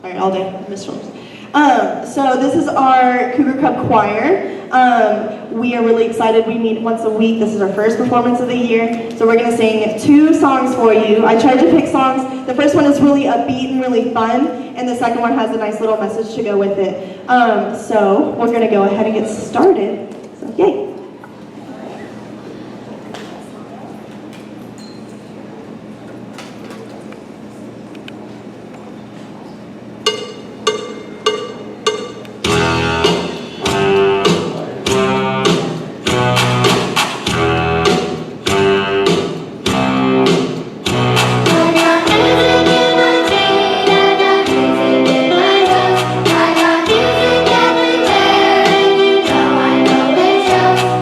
All right, all day, Miss Storms. So this is our Cougar Cup Choir. We are really excited. We meet once a week. This is our first performance of the year. So we're gonna sing 2 songs for you. I tried to pick songs. The first one is really upbeat and really fun, and the second one has a nice little message to go with it. So we're gonna go ahead and get started. So yay. I got music everywhere, and you know I know it shows.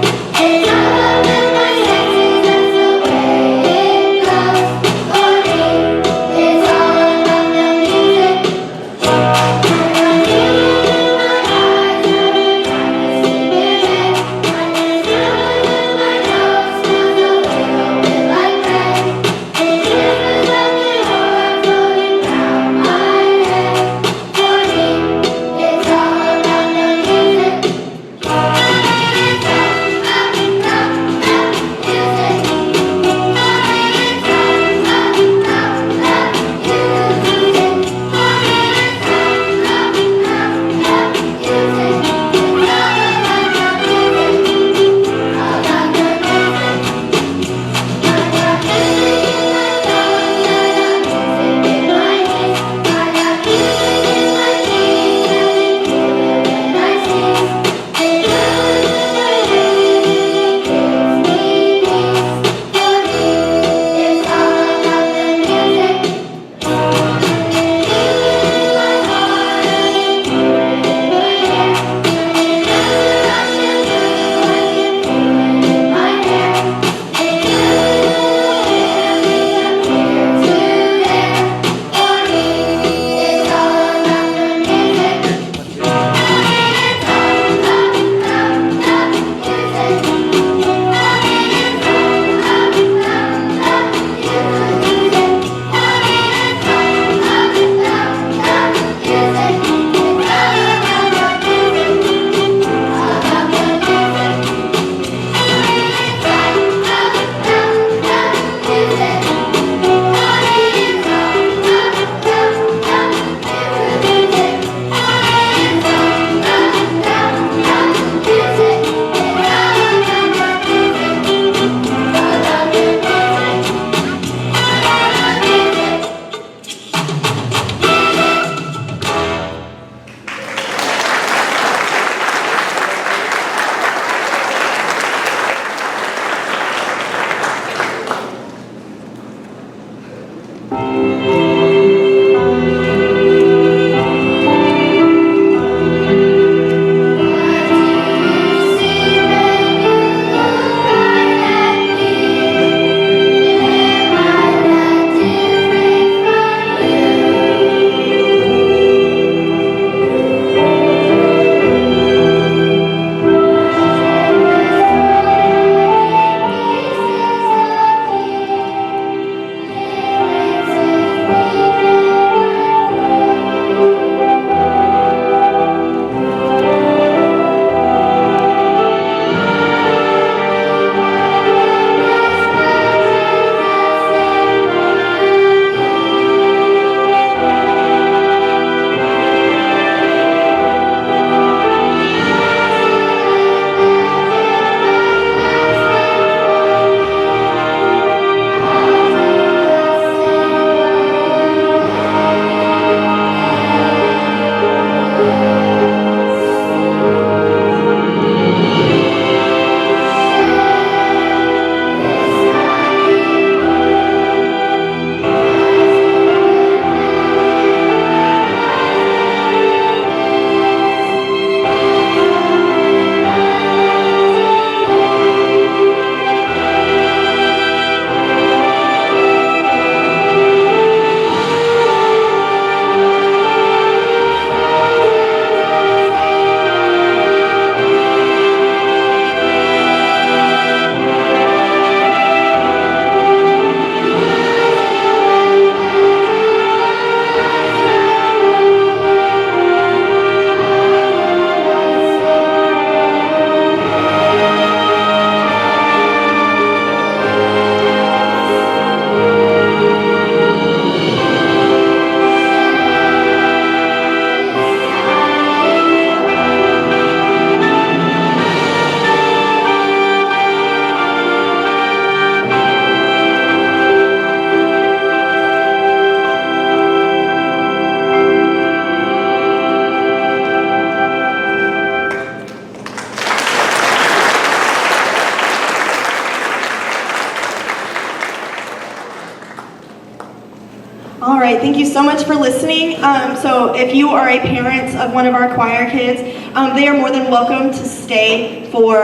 right, thank you so much for listening. So if you are a parent of one of our choir kids, they are more than welcome to stay for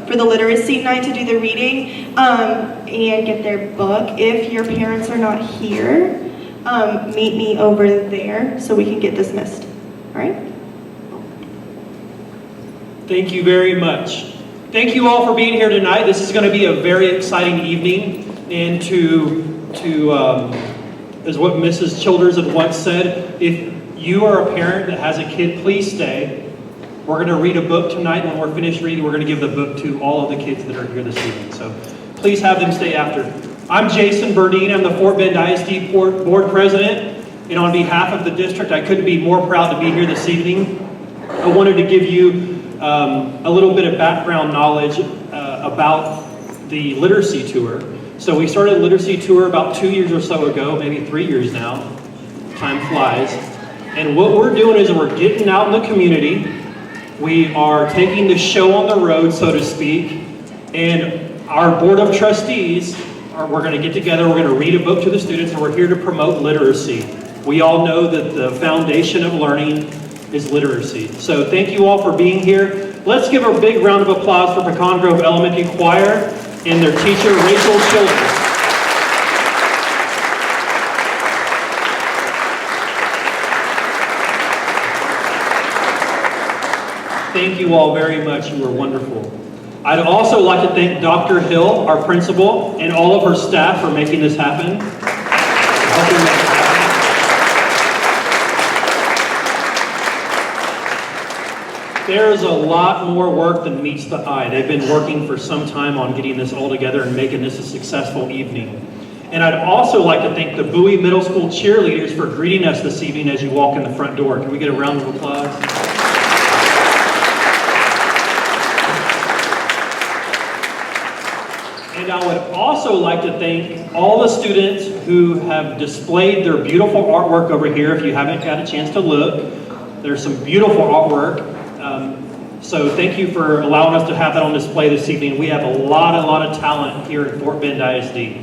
the literacy night to do the reading and get their book. If your parents are not here, meet me over there so we can get dismissed. All right? Thank you very much. Thank you all for being here tonight. This is going to be a very exciting evening, and as what Mrs. Childers had once said, if you are a parent that has a kid, please stay. We're going to read a book tonight. When we're finished reading, we're going to give the book to all of the kids that are here this evening. So please have them stay after. I'm Jason Burdine. I'm the Fort Bend ISD Board President. And on behalf of the district, I couldn't be more proud to be here this evening. I wanted to give you a little bit of background knowledge about the literacy tour. So we started a literacy tour about 2 years or so ago, maybe 3 years now. Time flies. And what we're doing is we're getting out in the community. We are taking the show on the road, so to speak. And our board of trustees, we're going to get together, we're going to read a book to the students, and we're here to promote literacy. We all know that the foundation of learning is literacy. So thank you all for being here. Let's give a big round of applause for Pecan Grove Elementary Choir and their teacher, Rachel Childers. Thank you all very much. You were wonderful. I'd also like to thank Dr. Hill, our principal, and all of her staff for making this happen. There's a lot more work than meets the eye. They've been working for some time on getting this all together and making this a successful evening. And I'd also like to thank the Bowie Middle School cheerleaders for greeting us this evening as you walk in the front door. Can we get a round of applause? And I would also like to thank all the students who have displayed their beautiful artwork over here. If you haven't had a chance to look, there's some beautiful artwork. So thank you for allowing us to have that on display this evening. We have a lot of talent here at Fort Bend ISD.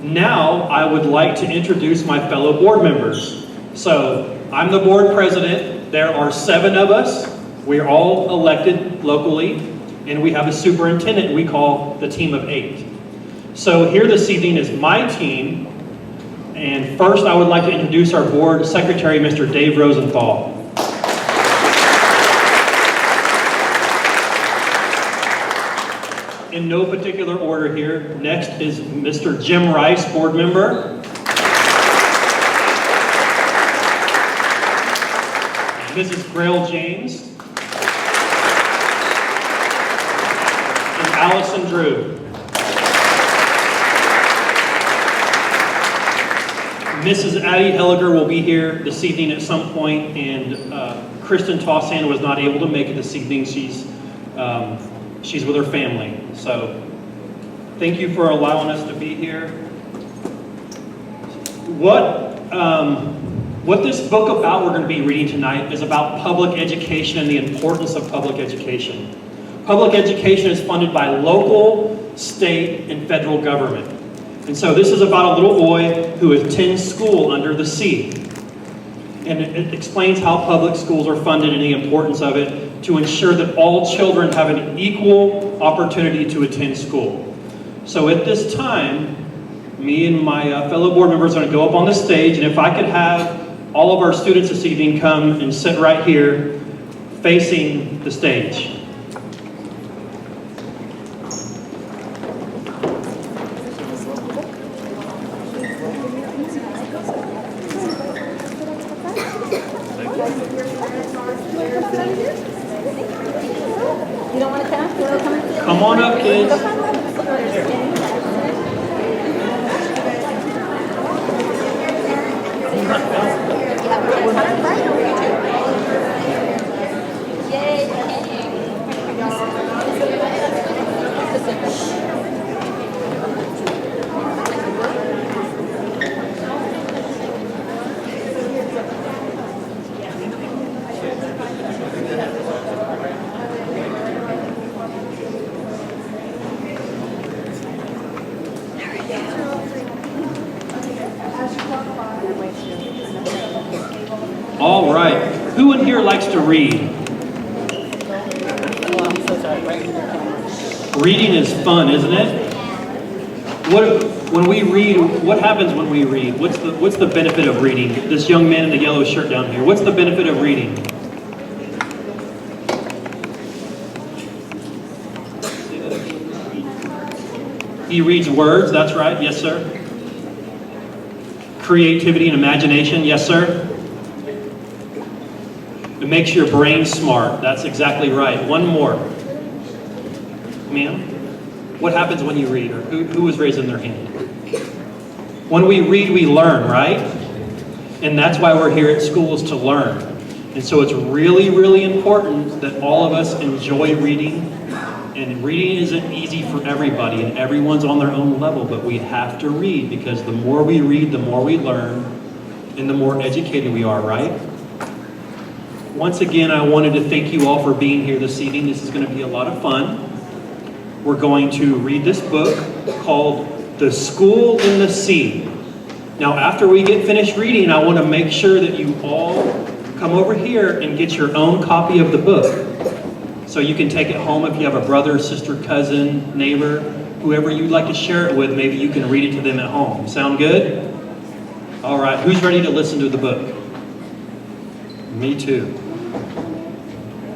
Now I would like to introduce my fellow board members. So I'm the board president. There are 7 of us. We're all elected locally, and we have a superintendent we call the team of 8. So here this evening is my team, and first I would like to introduce our board secretary, Mr. Dave Rosenthal. In no particular order here, next is Mr. Jim Rice, board member. Mrs. Grail James. And Allison Drew. Mrs. Addie Helliger will be here this evening at some point, and Kristen Tossan was not able to make it this evening. She's with her family. So thank you for allowing us to be here. What this book about we're going to be reading tonight is about public education and the importance of public education. Public education is funded by local, state, and federal government. And so this is about a little boy who attends school under the sea. And it explains how public schools are funded and the importance of it to ensure that all children have an equal opportunity to attend school. So at this time, me and my fellow board members are going to go up on the stage, and if I could have all of our students this evening come and sit right here facing the stage. Come on up, kids. All right. Who in here likes to read? Reading is fun, isn't it? When we read, what happens when we read? What's the benefit of reading? This young man in the yellow shirt down here. What's the benefit of reading? He reads words, that's right. Yes, sir. Creativity and imagination, yes, sir. It makes your brain smart. That's exactly right. One more. Ma'am? What happens when you read? Or who was raising their hand? When we read, we learn, right? And that's why we're here at school, is to learn. And so it's really, really important that all of us enjoy reading. And reading isn't easy for everybody, and everyone's on their own level, but we have to read, because the more we read, the more we learn, and the more educated we are, right? Once again, I wanted to thank you all for being here this evening. This is going to be a lot of fun. We're going to read this book called The School in the Sea. Now, after we get finished reading, I want to make sure that you all come over here and get your own copy of the book. So you can take it home if you have a brother, sister, cousin, neighbor, whoever you'd like to share it with. Maybe you can read it to them at home. Sound good? All right. Who's ready to listen to the book? Me too.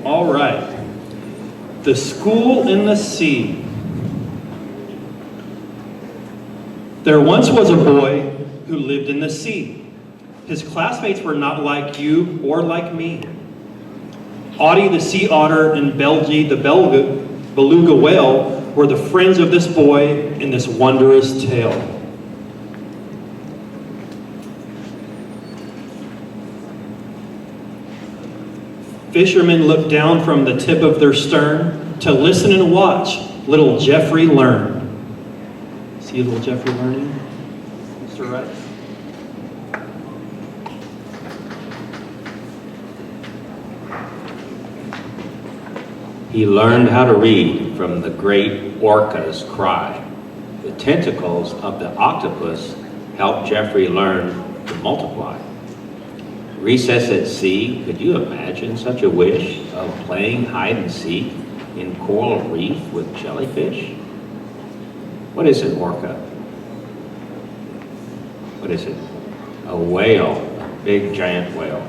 All right. The School in the Sea. There once was a boy who lived in the sea. His classmates were not like you or like me. Audie the sea otter and Belgie the beluga whale were the friends of this boy in this wondrous tale. Fishermen looked down from the tip of their stern to listen and watch little Jeffrey learn. See little Jeffrey learning? Mr. Wright? He learned how to read from the great orca's cry. The tentacles of the octopus helped Jeffrey learn to multiply. Recess at sea, could you imagine such a wish of playing hide and seek in coral reef with jellyfish? What is an orca? What is it? A whale, a big giant whale.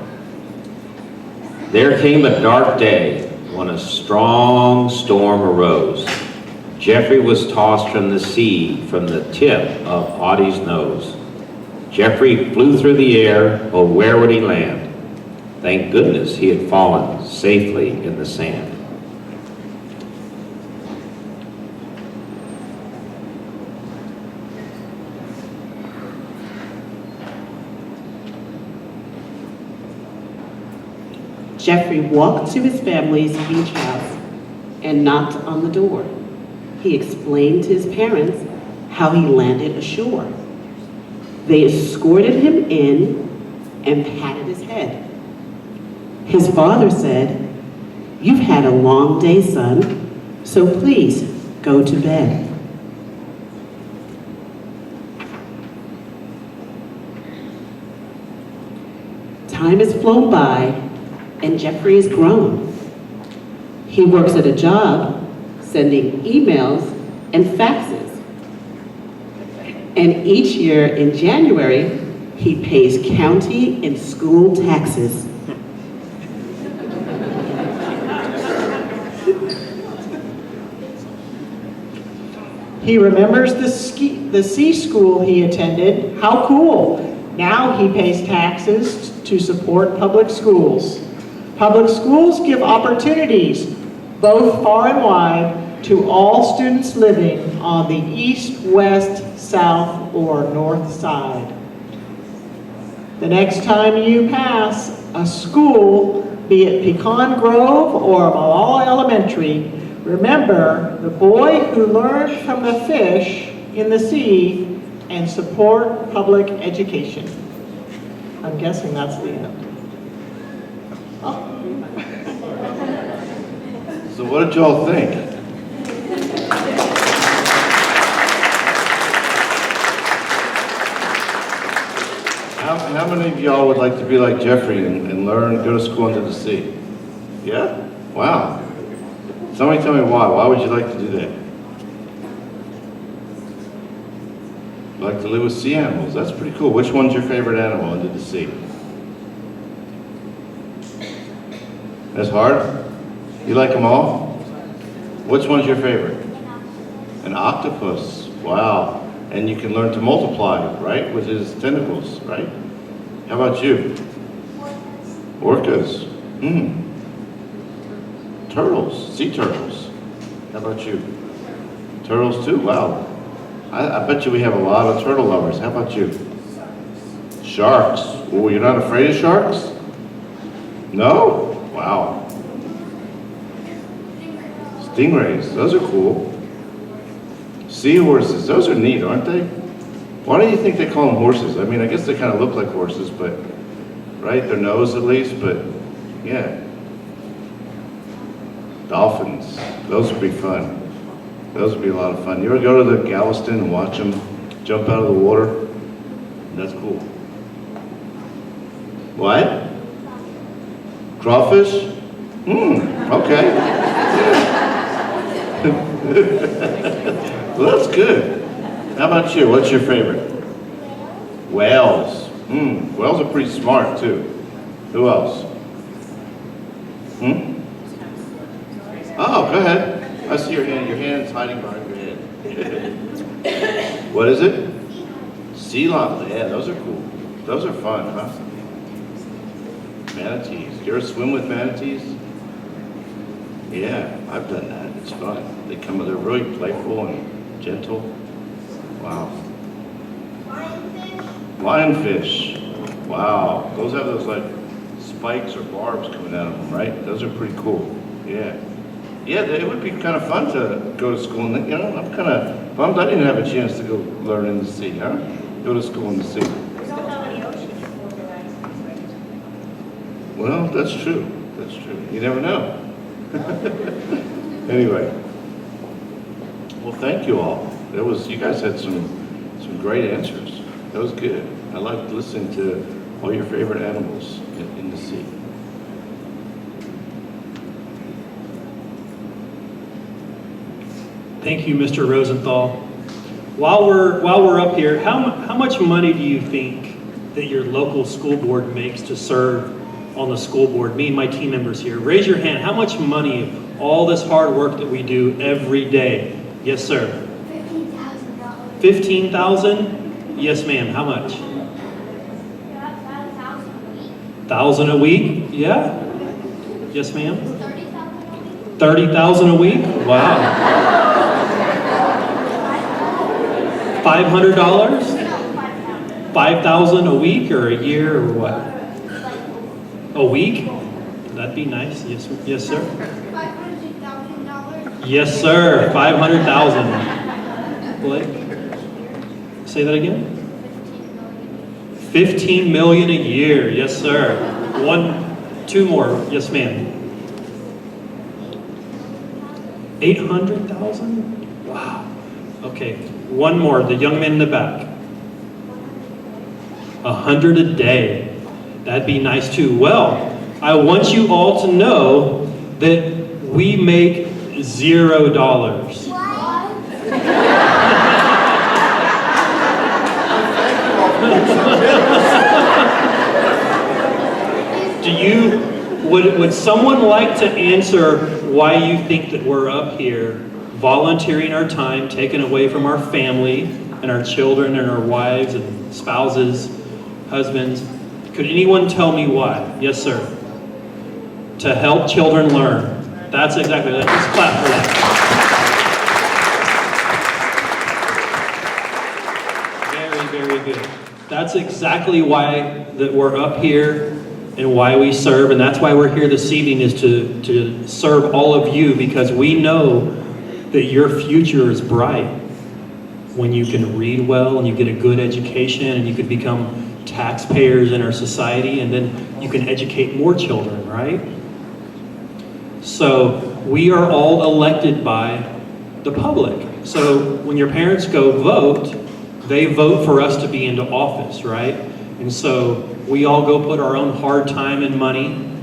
There came a dark day when a strong storm arose. Jeffrey was tossed from the sea from the tip of Audie's nose. Jeffrey flew through the air, but where would he land? Thank goodness he had fallen safely in the sand. Jeffrey walked to his family's beach house and knocked on the door. He explained to his parents how he landed ashore. They escorted him in and patted his head. His father said, "You've had a long day, son, so please go to bed." Time has flown by and Jeffrey is grown. He works at a job sending emails and faxes. And each year in January, he pays county and school taxes. He remembers the sea school he attended. How cool! Now he pays taxes to support public schools. Public schools give opportunities, both far and wide, to all students living on the east, west, south, or north side. The next time you pass a school, be it Pecan Grove or Malala Elementary, remember the boy who learned from the fish in the sea and support public education. I'm guessing that's the end. Oh. So what did y'all think? how many of y'all would like to be like Jeffrey and learn, go to school under the sea? Yeah? Wow. Somebody tell me why. Why would you like to do that? You like to live with sea animals. That's pretty cool. Which one's your favorite animal under the sea? That's hard? You like them all? Which one's your favorite? An octopus. Wow. And you can learn to multiply, right? With his tentacles, right? How about you? Orcas. Turtles. Sea turtles. How about you? Turtles too? Wow. I bet you we have a lot of turtle lovers. How about you? Sharks. Oh, you're not afraid of sharks? No? Wow. Stingrays. Those are cool. Seahorses, those are neat, aren't they? Why do you think they call them horses? I mean, I guess they kind of look like horses, but, right? Their nose at least, but, yeah. Dolphins, those would be fun. Those would be a lot of fun. You ever go to the Galveston and watch them jump out of the water? That's cool. What? Crawfish? Okay. Well, that's good. How about you? What's your favorite? Whales. Whales are pretty smart too. Who else? Oh, go ahead. I see your hand. Your hand's hiding behind your head. What is it? Sea lions. Yeah, those are cool. Those are fun, huh? Manatees. You ever swim with manatees? Yeah, I've done that. It's fun. They're really playful and gentle. Wow. Lionfish. Wow. Those have those like spikes or barbs coming out of them, right? Those are pretty cool. Yeah. Yeah, it would be kind of fun to go to school. And, I'm kind of bummed I didn't have a chance to go learn in the sea, huh? Go to school in the sea. We don't have any ocean organized. Well, that's true. That's true. You never know. Anyway. Well, thank you all. You guys had some great answers. That was good. I liked listening to all your favorite animals in the sea. Thank you, Mr. Rosenthal. While we're up here, how much money do you think that your local school board makes to serve on the school board? Me and my team members here. Raise your hand. How much money, all this hard work that we do every day? Yes, sir. $15,000. 15,000? Yes, ma'am. How much? About 1,000 a week. 1,000 a week? Yeah. Yes, ma'am. 30,000 a week. 30,000 a week? Wow. $500? No, 5,000. 5,000 a week or a year or what? A week? That'd be nice. Yes, yes, sir. $500,000. Yes, sir. 500,000. Blake, say that again. 15 million a year. Yes, sir. Two more. Yes, ma'am. 800,000? Wow. Okay. One more. The young man in the back. 100 a day. That'd be nice too. Well, I want you all to know that we make $0. Would someone like to answer why you think that we're up here volunteering our time, taken away from our family and our children and our wives and spouses, husbands? Could anyone tell me why? Yes, sir. To help children learn. That's exactly that. Let's clap for that. Very, very good. That's exactly why that we're up here and why we serve, and that's why we're here this evening, is to serve all of you, because we know that your future is bright when you can read well and you get a good education and you can become taxpayers in our society, and then you can educate more children, right? So we are all elected by the public. So when your parents go vote, they vote for us to be into office, right? And so we all go put our own hard time and money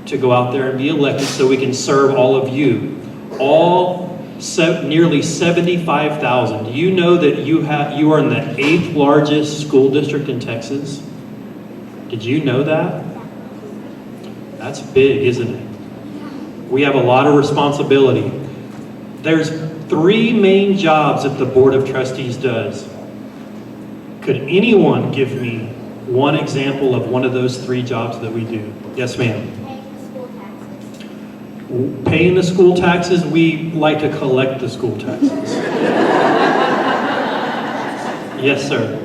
to go out there and be elected so we can serve all of you. Nearly 75,000. Do you know that you are in the 8th largest school district in Texas? Did you know that? That's big, isn't it? We have a lot of responsibility. There's 3 main jobs that the Board of Trustees does. Could anyone give me one example of one of those 3 jobs that we do? Yes, ma'am. Paying the school taxes. Paying the school taxes, we like to collect the school taxes. Yes, sir.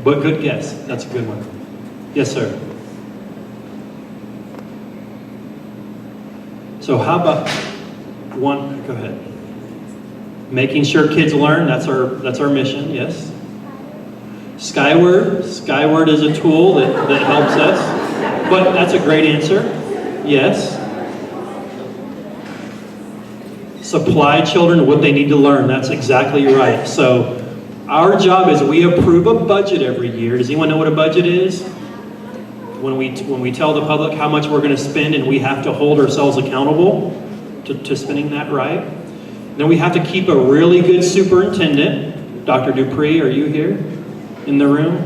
But good guess. That's a good one. Yes, sir. So how about one, go ahead. Making sure kids learn, that's our mission, yes. Skyward is a tool that helps us. But that's a great answer. Yes. Supply children what they need to learn. That's exactly right. So our job is we approve a budget every year. Does anyone know what a budget is? When we tell the public how much we're going to spend, and we have to hold ourselves accountable to spending that right. Then we have to keep a really good superintendent. Dr. Dupree, are you here in the room?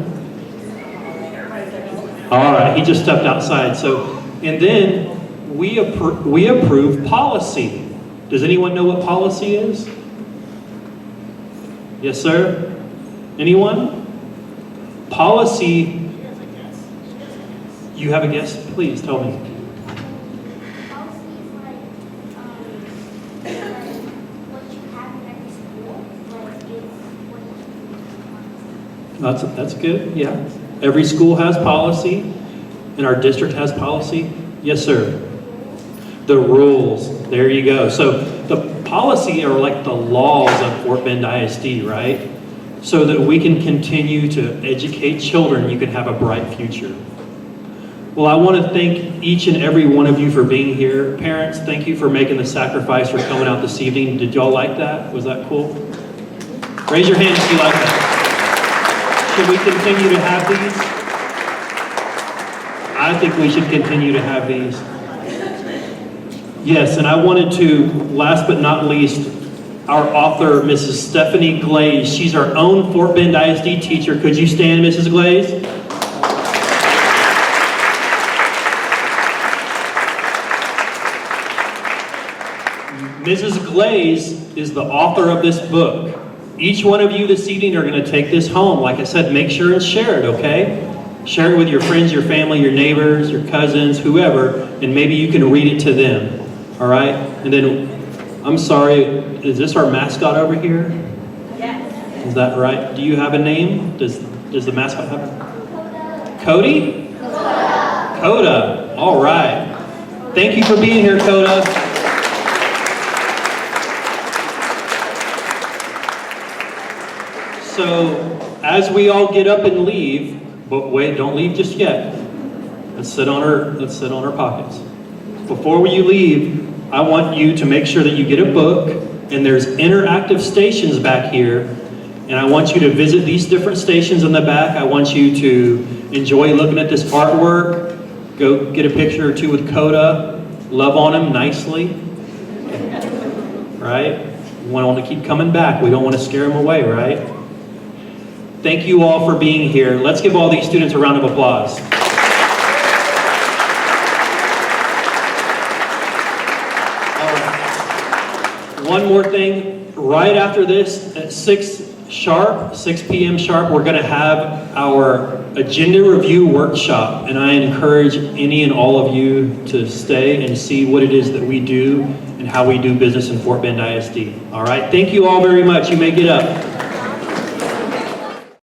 All right, he just stepped outside. So, and then we approve policy. Does anyone know what policy is? Yes, sir? Anyone? Policy. You have a guess? Please tell me. Policy is like what you have in every school, but it's what That's good, yeah. Every school has policy, and our district has policy. Yes, sir. The rules, there you go. So the policy are like the laws of Fort Bend ISD, right? So that we can continue to educate children, you can have a bright future. Well, I want to thank each and every one of you for being here. Parents, thank you for making the sacrifice for coming out this evening. Did y'all like that? Was that cool? Raise your hand if you like that. Should we continue to have these? I think we should continue to have these. Yes, and I wanted to, last but not least, our author, Mrs. Stephanie Glaze. She's our own Fort Bend ISD teacher. Could you stand, Mrs. Glaze? Mrs. Glaze is the author of this book. Each one of you this evening are going to take this home. Like I said, make sure and share it, okay? Share it with your friends, your family, your neighbors, your cousins, whoever, and maybe you can read it to them, all right? And then, I'm sorry, is this our mascot over here? Yes. Is that right? Do you have a name? Does the mascot have a Cody? Coda. Coda. All right. Thank you for being here, Coda. So, as we all get up and leave, but wait, don't leave just yet. Let's sit on our pockets. Before you leave, I want you to make sure that you get a book, and there's interactive stations back here, and I want you to visit these different stations in the back. I want you to enjoy looking at this artwork, go get a picture or two with Coda, love on him nicely, right? We want to keep coming back. We don't want to scare him away, right? Thank you all for being here. Let's give all these students a round of applause. One more thing, right after this, at 6 p.m. sharp, we're going to have our agenda review workshop, and I encourage any and all of you to stay and see what it is that we do and how we do business in Fort Bend ISD. All right, thank you all very much. You may get up.